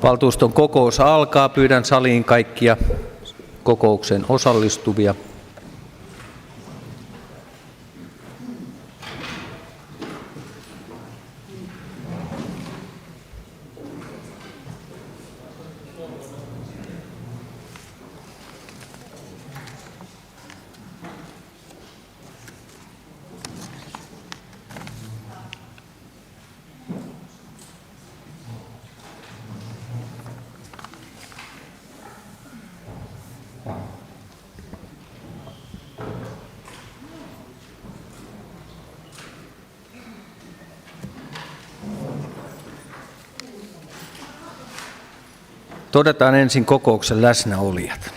Valtuuston kokous alkaa. Pyydän saliin kaikkia kokoukseen osallistuvia. Todetaan ensin kokouksen läsnäolijat.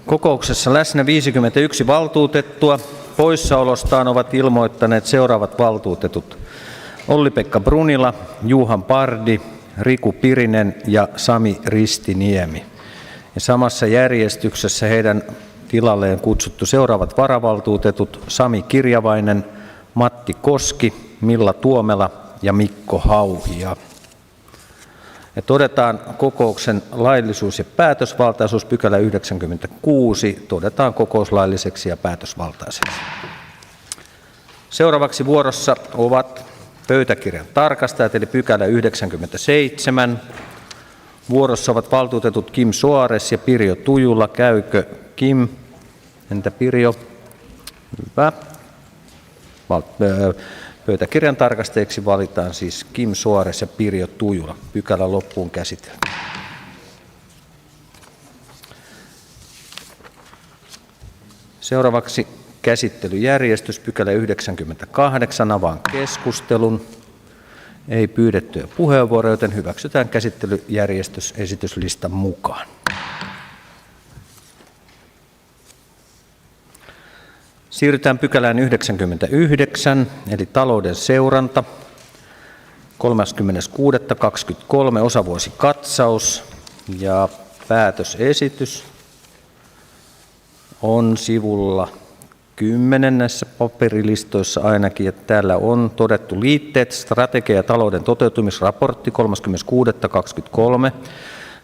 Kokouksessa läsnä 51 valtuutettua. Poissaolostaan ovat ilmoittaneet seuraavat valtuutetut: Olli-Pekka Brunila, Juhan Pardi, Riku Pirinen ja Sami Ristiniemi. Ja samassa järjestyksessä heidän tilalleen kutsuttu seuraavat varavaltuutetut: Sami Kirjavainen, Matti Koski, Milla Tuomela ja Mikko Hauhia. Ja todetaan kokouksen laillisuus ja päätösvaltaisuus, pykälä 96, todetaan kokouslailliseksi ja päätösvaltaiseksi. Seuraavaksi vuorossa ovat pöytäkirjan tarkastajat, eli pykälä 97. Vuorossa ovat valtuutetut Kim Soares ja Pirjo Tujula. Käykö Kim? Entä Pirjo? Hyvä. Pöytäkirjan tarkastajiksi valitaan siis Kim Soares ja Pirjo Tujula. Pykälä loppuun käsitelty. Seuraavaksi käsittelyjärjestys, pykälä 98. Avaan keskustelun. Ei pyydettyjä puheenvuoroja, joten hyväksytään käsittelyjärjestys esityslistan mukaan. Siirrytään pykälään 99, eli talouden seuranta. 30.6.23 osavuosikatsaus ja päätösesitys on sivulla 10 näissä paperilistoissa ainakin. Ja täällä on todettu liitteet: strategia- ja talouden toteutumisraportti 30.6.23.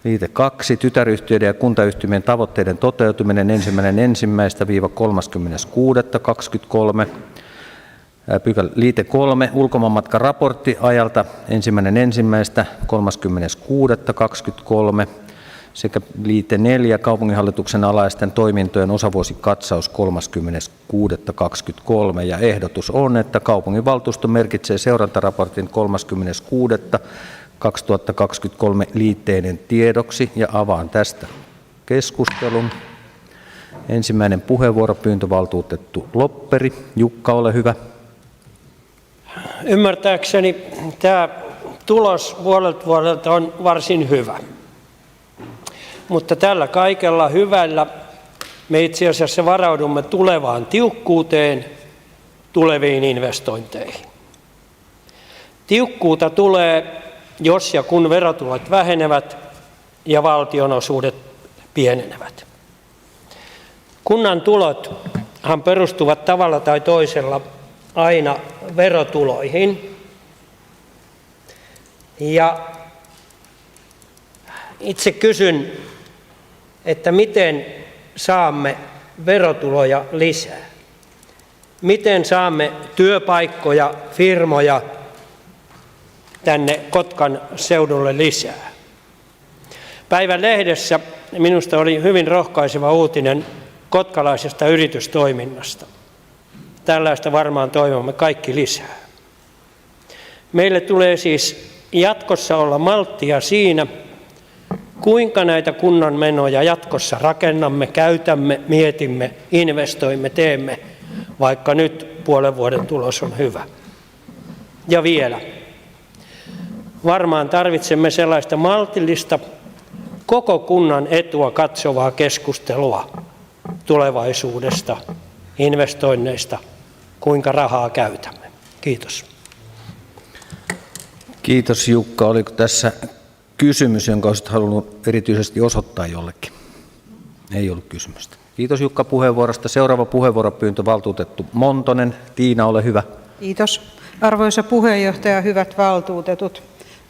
Liite 2, tytäryhtiöiden ja kuntayhtymien tavoitteiden toteutuminen 1.1.–30.6.23. Liite 3, ulkomaanmatkaraportti ajalta 1.1.–30.6.23. sekä liite 4, kaupunginhallituksen alaisten toimintojen osavuosikatsaus 30.6.23. Ja ehdotus on, että kaupunginvaltuusto merkitsee seurantaraportin 30.6.2023 liitteiden tiedoksi, ja avaan tästä keskustelun. Ensimmäinen puheenvuoropyyntö, valtuutettu Lopperi. Jukka, ole hyvä. Ymmärtääkseni tämä tulos vuodelta on varsin hyvä. Mutta tällä kaikella hyvällä me itse asiassa varaudumme tulevaan tiukkuuteen, tuleviin investointeihin. Tiukkuutta tulee, jos ja kun verotulot vähenevät ja valtionosuudet pienenevät. Kunnan tulothan perustuvat tavalla tai toisella aina verotuloihin. Ja itse kysyn, että miten saamme verotuloja lisää? Miten saamme työpaikkoja, firmoja tänne Kotkan seudulle lisää? Päivän lehdessä minusta oli hyvin rohkaiseva uutinen kotkalaisesta yritystoiminnasta. Tällaista varmaan toivomme kaikki lisää. Meille tulee siis jatkossa olla malttia siinä, kuinka näitä kunnan menoja jatkossa rakennamme, käytämme, mietimme, investoimme, teemme, vaikka nyt puolen vuoden tulos on hyvä. Ja vielä, varmaan tarvitsemme sellaista maltillista koko kunnan etua katsovaa keskustelua tulevaisuudesta, investoinneista, kuinka rahaa käytämme. Kiitos. Kiitos Jukka. Oliko tässä kysymys, jonka olisit halunnut erityisesti osoittaa jollekin? Ei ollut kysymystä. Kiitos Jukka puheenvuorosta. Seuraava puheenvuoropyyntö valtuutettu Montonen. Tiina, ole hyvä. Kiitos. Arvoisa puheenjohtaja, hyvät valtuutetut.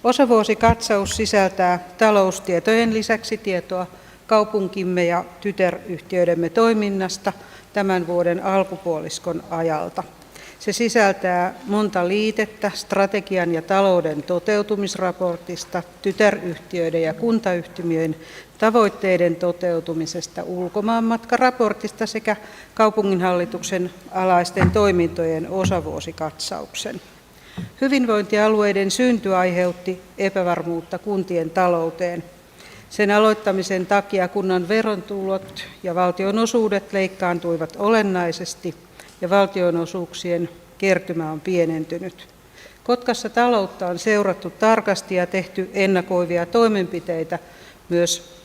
Osavuosikatsaus sisältää taloustietojen lisäksi tietoa kaupunkimme ja tytäryhtiöidemme toiminnasta tämän vuoden alkupuoliskon ajalta. Se sisältää monta liitettä strategian ja talouden toteutumisraportista, tytäryhtiöiden ja kuntayhtymien tavoitteiden toteutumisesta, ulkomaanmatkaraportista sekä kaupunginhallituksen alaisten toimintojen osavuosikatsauksen. Hyvinvointialueiden synty aiheutti epävarmuutta kuntien talouteen. Sen aloittamisen takia kunnan verontulot ja valtionosuudet leikkaantuivat olennaisesti ja valtionosuuksien kertymä on pienentynyt. Kotkassa taloutta on seurattu tarkasti ja tehty ennakoivia toimenpiteitä myös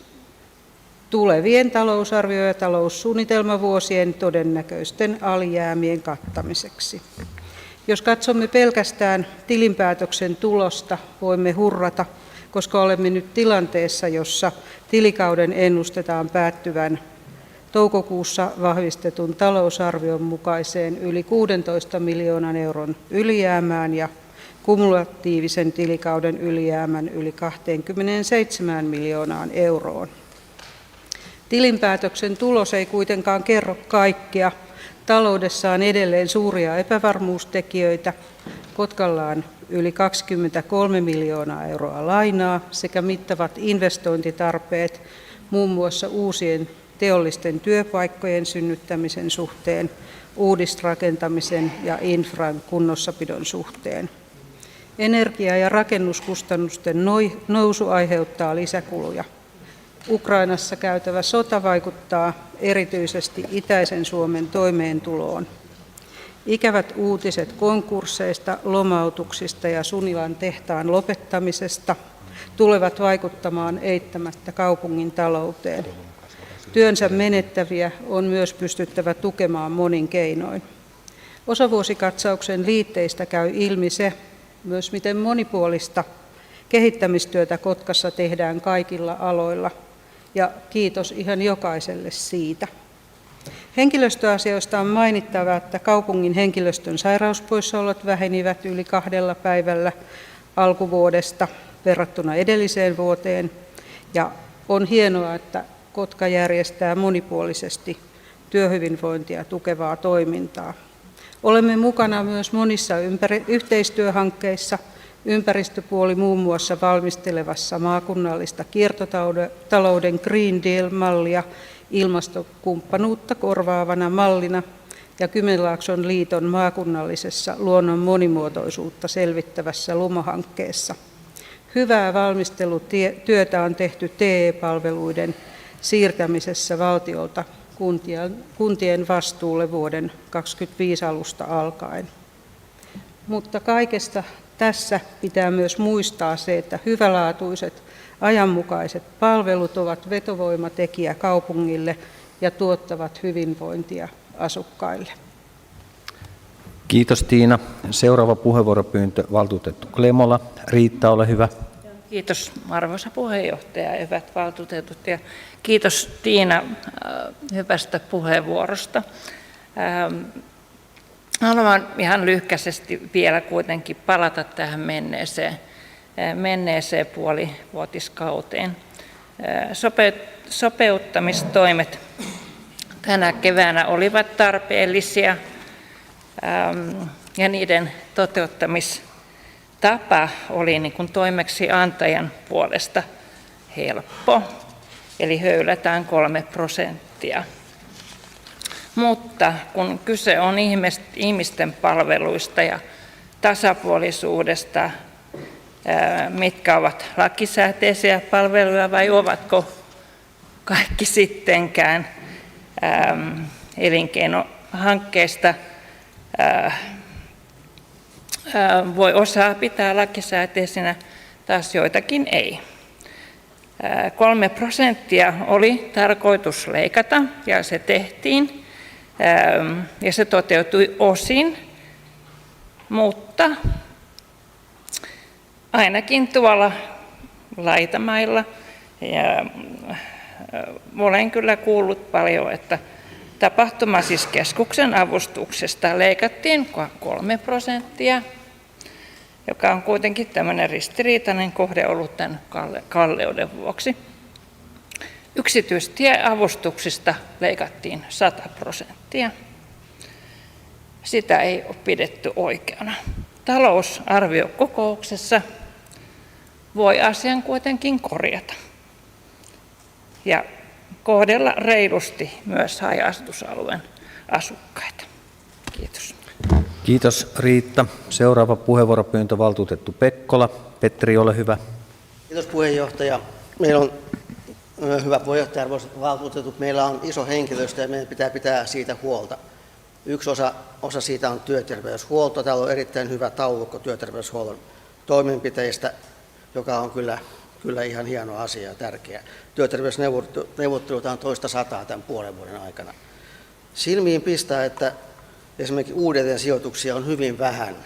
tulevien talousarvio- ja taloussuunnitelmavuosien todennäköisten alijäämien kattamiseksi. Jos katsomme pelkästään tilinpäätöksen tulosta, voimme hurrata, koska olemme nyt tilanteessa, jossa tilikauden ennustetaan päättyvän toukokuussa vahvistetun talousarvion mukaiseen yli 16 miljoonan euron ylijäämään ja kumulatiivisen tilikauden ylijäämän yli 27 miljoonaan euroon. Tilinpäätöksen tulos ei kuitenkaan kerro kaikkea. Taloudessa on edelleen suuria epävarmuustekijöitä. Kotkalla on yli 23 miljoonaa euroa lainaa sekä mittavat investointitarpeet muun muassa uusien teollisten työpaikkojen synnyttämisen suhteen, uudisrakentamisen ja infran kunnossapidon suhteen. Energia- ja rakennuskustannusten nousu aiheuttaa lisäkuluja. Ukrainassa käytävä sota vaikuttaa erityisesti itäisen Suomen toimeentuloon. Ikävät uutiset konkursseista, lomautuksista ja Sunilan tehtaan lopettamisesta tulevat vaikuttamaan eittämättä kaupungin talouteen. Työnsä menettäviä on myös pystyttävä tukemaan monin keinoin. Osavuosikatsauksen liitteistä käy ilmi se, myös miten monipuolista kehittämistyötä Kotkassa tehdään kaikilla aloilla, ja kiitos ihan jokaiselle siitä. Henkilöstöasioista on mainittava, että kaupungin henkilöstön sairauspoissaolot vähenivät yli 2 päivällä alkuvuodesta verrattuna edelliseen vuoteen, ja on hienoa, että Kotka järjestää monipuolisesti työhyvinvointia tukevaa toimintaa. Olemme mukana myös monissa yhteistyöhankkeissa, ympäristöpuoli muun muassa valmistelevassa maakunnallista kiertotalouden Green Deal-mallia ilmastokumppanuutta korvaavana mallina ja Kymenlaakson liiton maakunnallisessa luonnon monimuotoisuutta selvittävässä Lumo-hankkeessa. Hyvää valmistelutyötä on tehty TE-palveluiden siirtämisessä valtiolta kuntien vastuulle vuoden 2025 alusta alkaen. Mutta kaikesta tässä pitää myös muistaa se, että hyvälaatuiset, ajanmukaiset palvelut ovat vetovoimatekijä kaupungille ja tuottavat hyvinvointia asukkaille. Kiitos Tiina. Seuraava puheenvuoropyyntö valtuutettu Klemola. Riitta, ole hyvä. Kiitos arvoisa puheenjohtaja ja hyvät valtuutetut ja kiitos Tiina hyvästä puheenvuorosta. Haluan ihan lyhkäisesti vielä kuitenkin palata tähän menneeseen puolivuotiskauteen. Sopeuttamistoimet tänä keväänä olivat tarpeellisia ja niiden toteuttamistapa oli niin kuin toimeksiantajan puolesta helppo, eli höylätään 3%. Mutta kun kyse on ihmisten palveluista ja tasapuolisuudesta, mitkä ovat lakisääteisiä palveluja vai ovatko kaikki sittenkään elinkeinohankkeista, voi osaa pitää lakisääteisinä, taas joitakin ei. 3% oli tarkoitus leikata ja se tehtiin ja se toteutui osin, mutta ainakin tuolla laitamailla ja olen kyllä kuullut paljon, että tapahtumakeskuksen avustuksesta leikattiin 3%, joka on kuitenkin tämmöinen ristiriitainen kohde ollut tämän kalleuden vuoksi. Yksityistieavustuksista leikattiin 100%. Sitä ei ole pidetty oikeana. Talousarviokokouksessa voi asian kuitenkin korjata ja kohdella reilusti myös haja-asutusalueen asukkaita. Kiitos. Kiitos Riitta. Seuraava puheenvuoropyyntö valtuutettu Pekkola. Petteri, ole hyvä. Kiitos puheenjohtaja. Meillä on hyvä puheenjohtaja, arvoisat valtuutetut. Meillä on iso henkilöstö ja meidän pitää pitää siitä huolta. Yksi osa siitä on työterveyshuolto. Täällä on erittäin hyvä taulukko työterveyshuollon toimenpiteistä, joka on kyllä ihan hieno asia ja tärkeä. Työterveysneuvotteluita on 200 tämän puolen vuoden aikana. Silmiin pistää, että esimerkiksi uudelleen sijoituksia on hyvin vähän.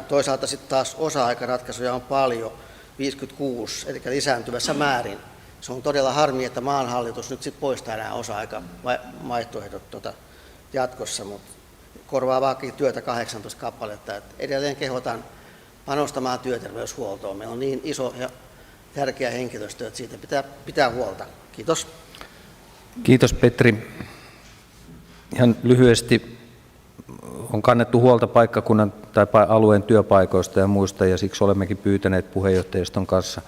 Toisaalta sitten taas osa-aikaratkaisuja on paljon, 56, eli lisääntyvässä määrin. Se on todella harmi, että maan hallitus nyt sitten poistaa nämä osa-aikavaihtoehdot jatkossa, mutta korvaavaakin työtä 18 kappaletta. Edelleen kehotan panostamaan työterveyshuoltoon. Meillä on niin iso ja tärkeä henkilöstö, että siitä pitää huolta. Kiitos. Kiitos Petri. Ihan lyhyesti on kannettu huolta paikkakunnan tai alueen työpaikoista ja muista, ja siksi olemmekin pyytäneet puheenjohtajiston kanssa,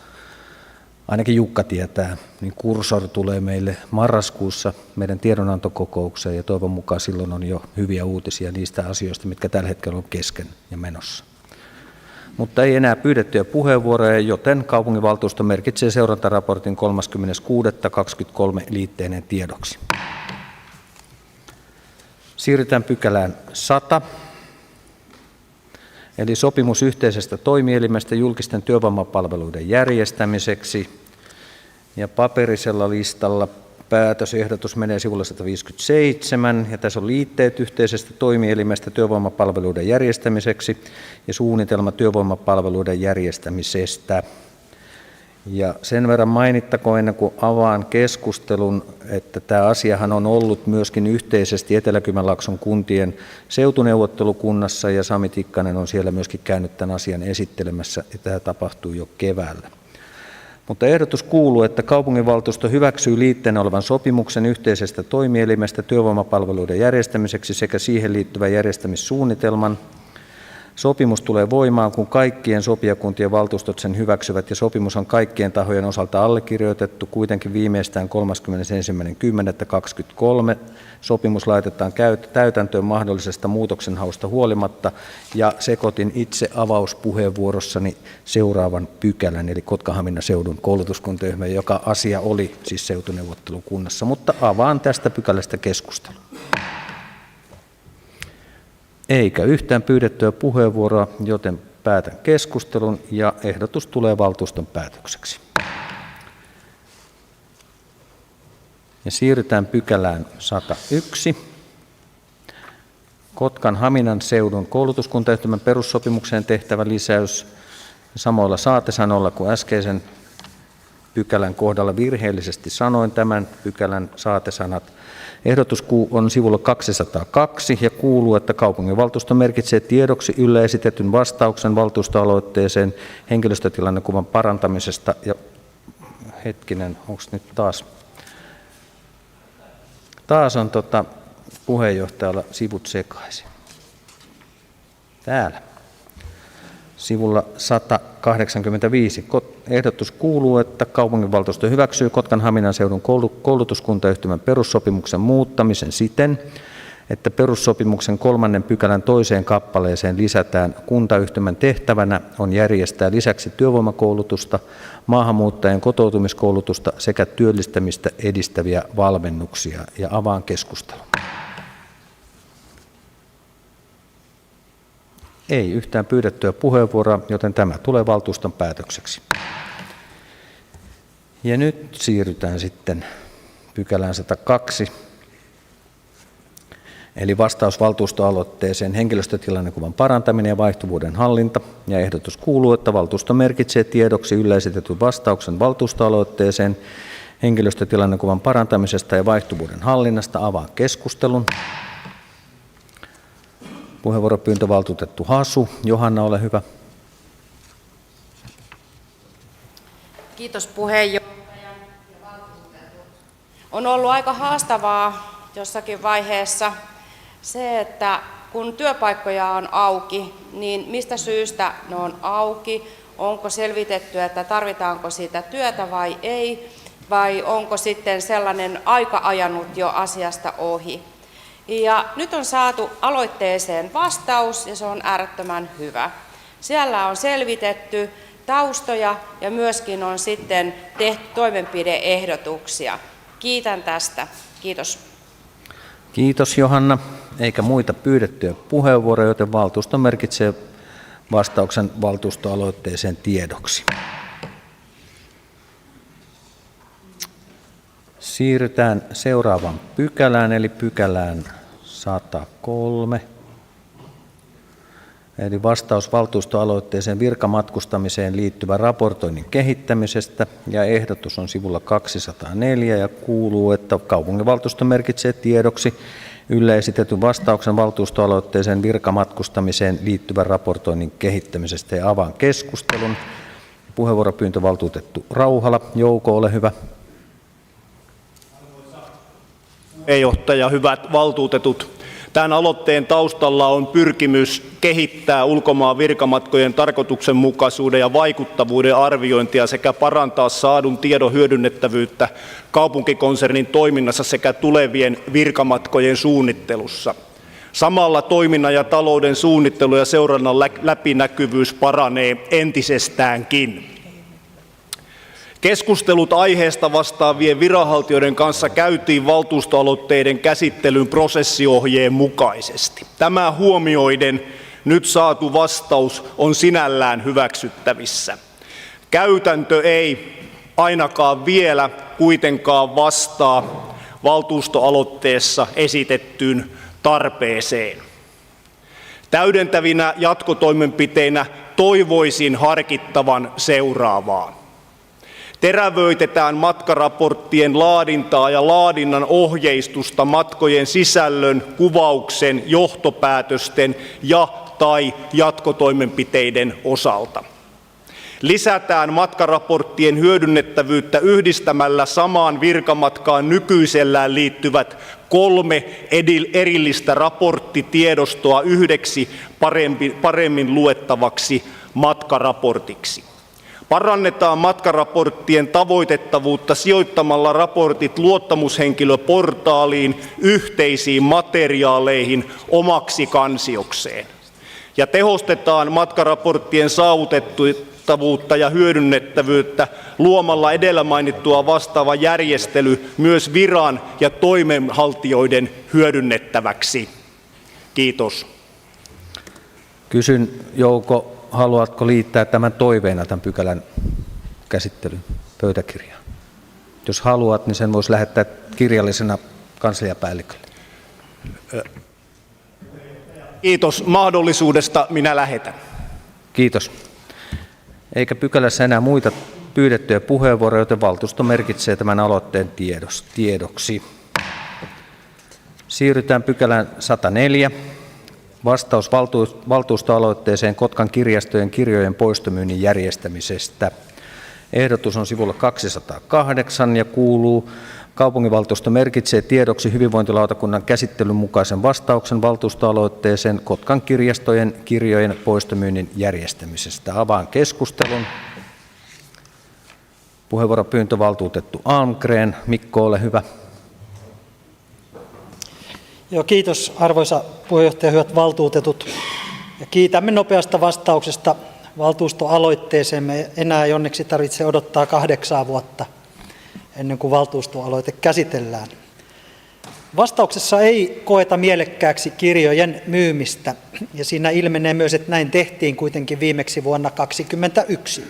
ainakin Jukka tietää, niin Kursor tulee meille marraskuussa meidän tiedonantokokoukseen, ja toivon mukaan silloin on jo hyviä uutisia niistä asioista, mitkä tällä hetkellä on kesken ja menossa. Mutta ei enää pyydettyjä puheenvuoroja, joten kaupunginvaltuusto merkitsee seurantaraportin 30.6.23 liitteineen tiedoksi. Siirrytään pykälään 100, eli sopimus yhteisestä toimielimestä julkisten työvoimapalveluiden järjestämiseksi. Ja paperisella listalla päätösehdotus menee sivulle 157, ja tässä on liitteet yhteisestä toimielimestä työvoimapalveluiden järjestämiseksi ja suunnitelma työvoimapalveluiden järjestämisestä. Ja sen verran mainittakoon ennen kuin avaan keskustelun, että tämä asiahan on ollut myöskin yhteisesti Etelä-Kymenlaakson kuntien seutuneuvottelukunnassa, ja Sami Tikkanen on siellä myöskin käynyt tämän asian esittelemässä, ja tämä tapahtui jo keväällä. Mutta ehdotus kuuluu, että kaupunginvaltuusto hyväksyy liitteenä olevan sopimuksen yhteisestä toimielimestä työvoimapalveluiden järjestämiseksi sekä siihen liittyvän järjestämissuunnitelman. Sopimus tulee voimaan, kun kaikkien sopijakuntien valtuustot sen hyväksyvät, ja sopimus on kaikkien tahojen osalta allekirjoitettu kuitenkin viimeistään 31.10.23. Sopimus laitetaan täytäntöön mahdollisesta muutoksenhausta huolimatta, ja sekoitin itse avauspuheenvuorossani seuraavan pykälän, eli Kotka-Haminan seudun koulutuskuntayhtymä, joka asia oli siis seutuneuvottelukunnassa, mutta avaan tästä pykälästä keskustelua. Eikä yhtään pyydettyä puheenvuoroa, joten päätän keskustelun ja ehdotus tulee valtuuston päätökseksi. Ja siirrytään pykälään 101. Kotkan-Haminan seudun koulutuskuntayhtymän perussopimukseen tehtävä lisäys samoilla saatesanoilla kuin äskeisen pykälän kohdalla virheellisesti sanoin tämän pykälän saatesanat. Ehdotus on sivulla 202 ja kuuluu, että kaupunginvaltuusto merkitsee tiedoksi yllä esitetyn vastauksen valtuustoaloitteeseen henkilöstötilannekuvan parantamisesta. Ja hetkinen, onko nyt taas on puheenjohtajalla sivut sekaisin. Täällä. Sivulla 185. Ehdotus kuuluu, että kaupunginvaltuusto hyväksyy Kotkan-Haminan seudun koulutuskuntayhtymän perussopimuksen muuttamisen siten, että perussopimuksen 3. pykälän 2. kappaleeseen lisätään kuntayhtymän tehtävänä on järjestää lisäksi työvoimakoulutusta, maahanmuuttajien kotoutumiskoulutusta sekä työllistämistä edistäviä valmennuksia, ja avaan keskustelun. Ei yhtään pyydettyä puheenvuoroa, joten tämä tulee valtuuston päätökseksi. Ja nyt siirrytään sitten pykälään 102, eli vastaus valtuustoaloitteeseen henkilöstötilannekuvan parantaminen ja vaihtuvuuden hallinta. Ja ehdotus kuuluu, että valtuusto merkitsee tiedoksi yleisitetyn vastauksen valtuustoaloitteeseen henkilöstötilannekuvan parantamisesta ja vaihtuvuuden hallinnasta. Avaan keskustelun. Puheenvuoropyyntö valtuutettu Hasu. Johanna, ole hyvä. Kiitos puheenjohtaja ja valtuutetut. On ollut aika haastavaa jossakin vaiheessa se, että kun työpaikkoja on auki, niin mistä syystä ne on auki? Onko selvitetty, että tarvitaanko siitä työtä vai ei? Vai onko sitten sellainen aika ajanut jo asiasta ohi? Ja nyt on saatu aloitteeseen vastaus ja se on äärettömän hyvä. Siellä on selvitetty taustoja ja myöskin on sitten tehty toimenpide-ehdotuksia. Kiitän tästä. Kiitos. Kiitos Johanna. Eikä muita pyydettyjä puheenvuoroja, joten valtuusto merkitsee vastauksen valtuustoaloitteeseen tiedoksi. Siirrytään seuraavaan pykälään, eli pykälään 103. Eli vastaus valtuustoaloitteeseen virkamatkustamiseen liittyvän raportoinnin kehittämisestä. Ja ehdotus on sivulla 204 ja kuuluu, että kaupunginvaltuusto merkitsee tiedoksi yleisitetyn vastauksen valtuustoaloitteeseen virkamatkustamiseen liittyvän raportoinnin kehittämisestä. Ja avaan keskustelun. Puheenvuoropyyntö valtuutettu Rauhala. Jouko, ole hyvä. Puheenjohtaja, hyvät valtuutetut. Tämän aloitteen taustalla on pyrkimys kehittää ulkomaan virkamatkojen tarkoituksenmukaisuuden ja vaikuttavuuden arviointia sekä parantaa saadun tiedon hyödynnettävyyttä kaupunkikonsernin toiminnassa sekä tulevien virkamatkojen suunnittelussa. Samalla toiminnan ja talouden suunnittelu ja seurannan läpinäkyvyys paranee entisestäänkin. Keskustelut aiheesta vastaavien viranhaltijoiden kanssa käytiin valtuustoaloitteiden käsittelyn prosessiohjeen mukaisesti. Tämä huomioiden nyt saatu vastaus on sinällään hyväksyttävissä. Käytäntö ei ainakaan vielä kuitenkaan vastaa valtuustoaloitteessa esitettyyn tarpeeseen. Täydentävinä jatkotoimenpiteinä toivoisin harkittavan seuraavaa. Terävöitetään matkaraporttien laadintaa ja laadinnan ohjeistusta matkojen sisällön, kuvauksen, johtopäätösten ja/tai jatkotoimenpiteiden osalta. Lisätään matkaraporttien hyödynnettävyyttä yhdistämällä samaan virkamatkaan nykyisellään liittyvät 3 erillistä raporttitiedostoa yhdeksi paremmin luettavaksi matkaraportiksi. Parannetaan matkaraporttien tavoitettavuutta sijoittamalla raportit luottamushenkilöportaaliin yhteisiin materiaaleihin omaksi kansiokseen. Ja tehostetaan matkaraporttien saavutettavuutta ja hyödynnettävyyttä luomalla edellä mainittua vastaava järjestely myös viran ja toimenhaltijoiden hyödynnettäväksi. Kiitos. Kysyn, Jouko, haluatko liittää tämän toiveena tämän pykälän käsittelyn pöytäkirjaan? Jos haluat, niin sen voisi lähettää kirjallisena kansliapäällikölle. Kiitos mahdollisuudesta, minä lähetän. Kiitos. Eikä pykälässä enää muita pyydettyjä puheenvuoroja, joten valtuusto merkitsee tämän aloitteen tiedoksi. Siirrytään pykälään 104. Vastaus valtuustoaloitteeseen Kotkan kirjastojen kirjojen poistomyynnin järjestämisestä. Ehdotus on sivulla 208 ja kuuluu: kaupunginvaltuusto merkitsee tiedoksi hyvinvointilautakunnan käsittelyn mukaisen vastauksen valtuustoaloitteeseen Kotkan kirjastojen kirjojen poistomyynnin järjestämisestä. Avaan keskustelun. Puheenvuoropyyntö valtuutettu Almgren. Mikko, ole hyvä. Joo, kiitos arvoisa puheenjohtaja, hyvät valtuutetut. Ja kiitämme nopeasta vastauksesta valtuustoaloitteeseemme. Enää ei onneksi tarvitse odottaa 8 vuotta ennen kuin valtuustoaloite käsitellään. Vastauksessa ei koeta mielekkääksi kirjojen myymistä, ja siinä ilmenee myös, että näin tehtiin kuitenkin viimeksi vuonna 2021.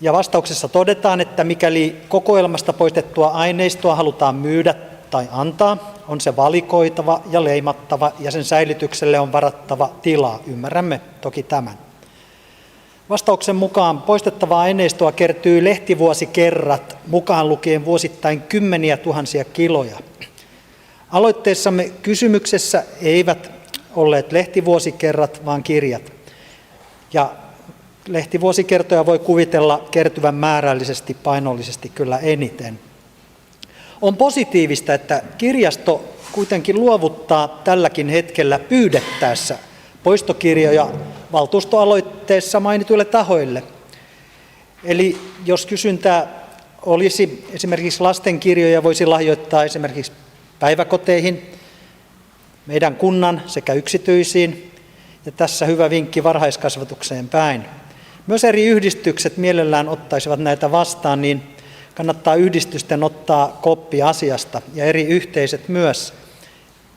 Ja vastauksessa todetaan, että mikäli kokoelmasta poistettua aineistoa halutaan myydä tai antaa, on se valikoitava ja leimattava ja sen säilytykselle on varattava tilaa. Ymmärrämme toki tämän. Vastauksen mukaan poistettavaa aineistoa kertyy lehtivuosikerrat, mukaan lukien vuosittain 10 000 kiloja. Aloitteessamme kysymyksessä eivät olleet lehtivuosikerrat, vaan kirjat. Ja lehtivuosikertoja voi kuvitella kertyvän määrällisesti, painollisesti kyllä eniten. On positiivista, että kirjasto kuitenkin luovuttaa tälläkin hetkellä pyydettäessä poistokirjoja valtuustoaloitteessa mainituille tahoille. Eli jos kysyntää olisi, esimerkiksi lastenkirjoja voisi lahjoittaa esimerkiksi päiväkoteihin, meidän kunnan sekä yksityisiin, ja tässä hyvä vinkki varhaiskasvatukseen päin. Myös eri yhdistykset mielellään ottaisivat näitä vastaan, niin kannattaa yhdistysten ottaa koppi asiasta ja eri yhteisöt myös.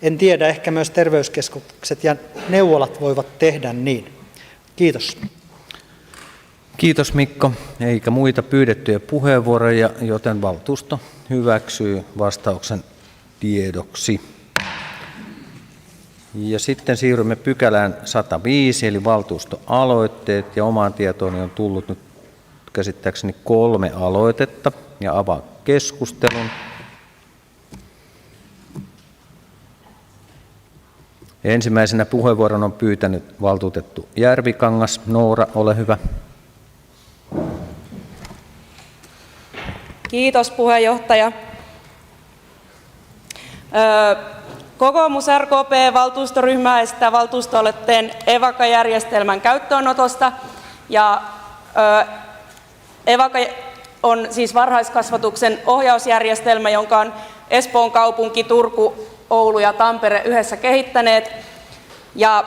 En tiedä, ehkä myös terveyskeskukset ja neuvolat voivat tehdä niin. Kiitos. Kiitos Mikko. Eikä muita pyydettyjä puheenvuoroja, joten valtuusto hyväksyy vastauksen tiedoksi. Ja sitten siirrymme pykälään 105, eli valtuustoaloitteet, ja omaan tietooni on tullut nyt käsittääkseni 3 aloitetta, ja avaan keskustelun. Ensimmäisenä puheenvuoron on pyytänyt valtuutettu Järvikangas. Noora, ole hyvä. Kiitos puheenjohtaja. Kokoomus RKP-valtuustoryhmä esittää valtuustoaloitteen EVAKA-järjestelmän käyttöönotosta. Ja EVAKA on siis varhaiskasvatuksen ohjausjärjestelmä, jonka on Espoon kaupunki, Turku, Oulu ja Tampere yhdessä kehittäneet. Ja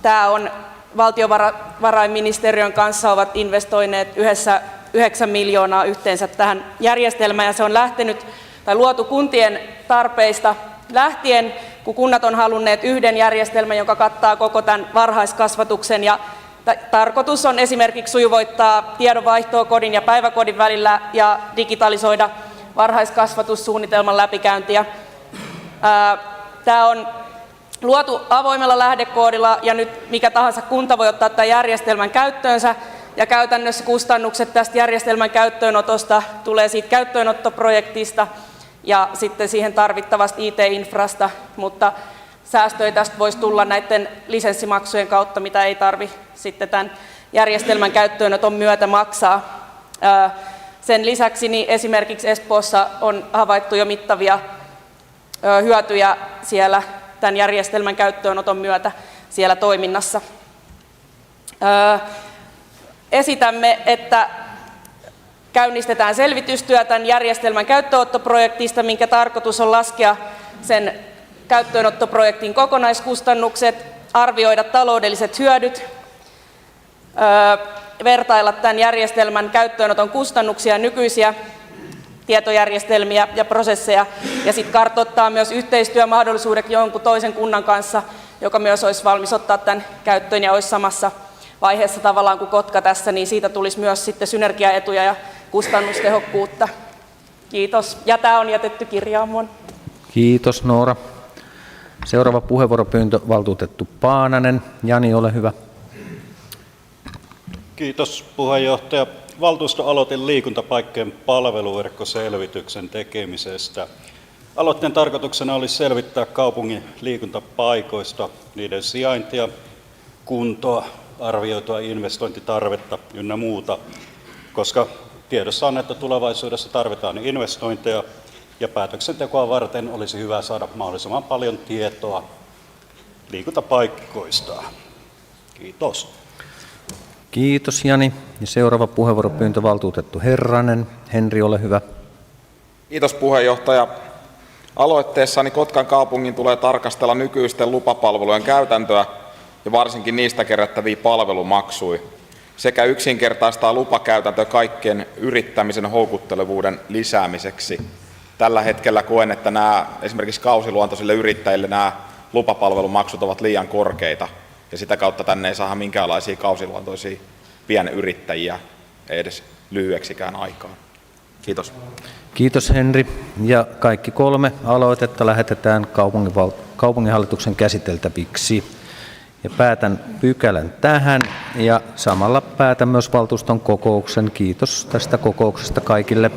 tämä on valtiovarainministeriön kanssa ovat investoineet yhdessä 9 miljoonaa yhteensä tähän järjestelmään, ja se on luotu kuntien tarpeista lähtien, kun kunnat on halunneet yhden järjestelmän, joka kattaa koko tämän varhaiskasvatuksen. Ja tarkoitus on esimerkiksi sujuvoittaa tiedonvaihtoa kodin ja päiväkodin välillä ja digitalisoida varhaiskasvatussuunnitelman läpikäyntiä. Tämä on luotu avoimella lähdekoodilla, ja nyt mikä tahansa kunta voi ottaa tämän järjestelmän käyttöönsä, ja käytännössä kustannukset tästä järjestelmän käyttöönotosta tulee siitä käyttöönottoprojektista ja sitten siihen tarvittavasta IT-infrasta, mutta säästöjä tästä voisi tulla näiden lisenssimaksujen kautta, mitä ei tarvitse sitten tämän järjestelmän käyttöönoton myötä maksaa. Sen lisäksi niin esimerkiksi Espoossa on havaittu jo mittavia hyötyjä siellä tämän järjestelmän käyttöönoton myötä siellä toiminnassa. Esitämme, että käynnistetään selvitystyö tämän järjestelmän käyttöönottoprojektista, minkä tarkoitus on laskea sen käyttöönottoprojektin kokonaiskustannukset, arvioida taloudelliset hyödyt, vertailla tämän järjestelmän käyttöönoton kustannuksia ja nykyisiä tietojärjestelmiä ja prosesseja, ja sitten kartoittaa myös yhteistyömahdollisuudet jonkun toisen kunnan kanssa, joka myös olisi valmis ottaa tämän käyttöön ja olisi samassa vaiheessa tavallaan kuin Kotka tässä, niin siitä tulisi myös sitten synergiaetuja ja kustannustehokkuutta. Kiitos. Ja tämä on jätetty kirjaamoon. Kiitos Noora. Seuraava puheenvuoropyyntö, valtuutettu Paananen. Jani, ole hyvä. Kiitos puheenjohtaja. Valtuusto aloite liikuntapaikkojen palveluverkkoselvityksen tekemisestä. Aloitteen tarkoituksena olisi selvittää kaupungin liikuntapaikoista, niiden sijaintia, kuntoa, arvioitua investointitarvetta ynnä muuta, koska tiedossa on, että tulevaisuudessa tarvitaan investointeja ja päätöksentekoa varten olisi hyvä saada mahdollisimman paljon tietoa liikuntapaikoista. Kiitos. Kiitos Jani. Ja seuraava puheenvuoropyyntö, valtuutettu Herranen. Henri, ole hyvä. Kiitos puheenjohtaja. Aloitteessani Kotkan kaupungin tulee tarkastella nykyisten lupapalvelujen käytäntöä ja varsinkin niistä kerättäviä palvelumaksuja sekä yksinkertaistaa lupakäytäntöä kaikkien yrittämisen houkuttelevuuden lisäämiseksi. Tällä hetkellä koen, että esimerkiksi kausiluontoisille yrittäjille nämä lupapalvelumaksut ovat liian korkeita ja sitä kautta tänne ei saada minkäänlaisia kausiluontoisia pienyrittäjiä edes lyhyeksikään aikaan. Kiitos. Kiitos Henri. Ja kaikki 3 aloitetta lähetetään kaupunginhallituksen käsiteltäviksi. Ja päätän pykälän tähän ja samalla päätän myös valtuuston kokouksen. Kiitos tästä kokouksesta kaikille.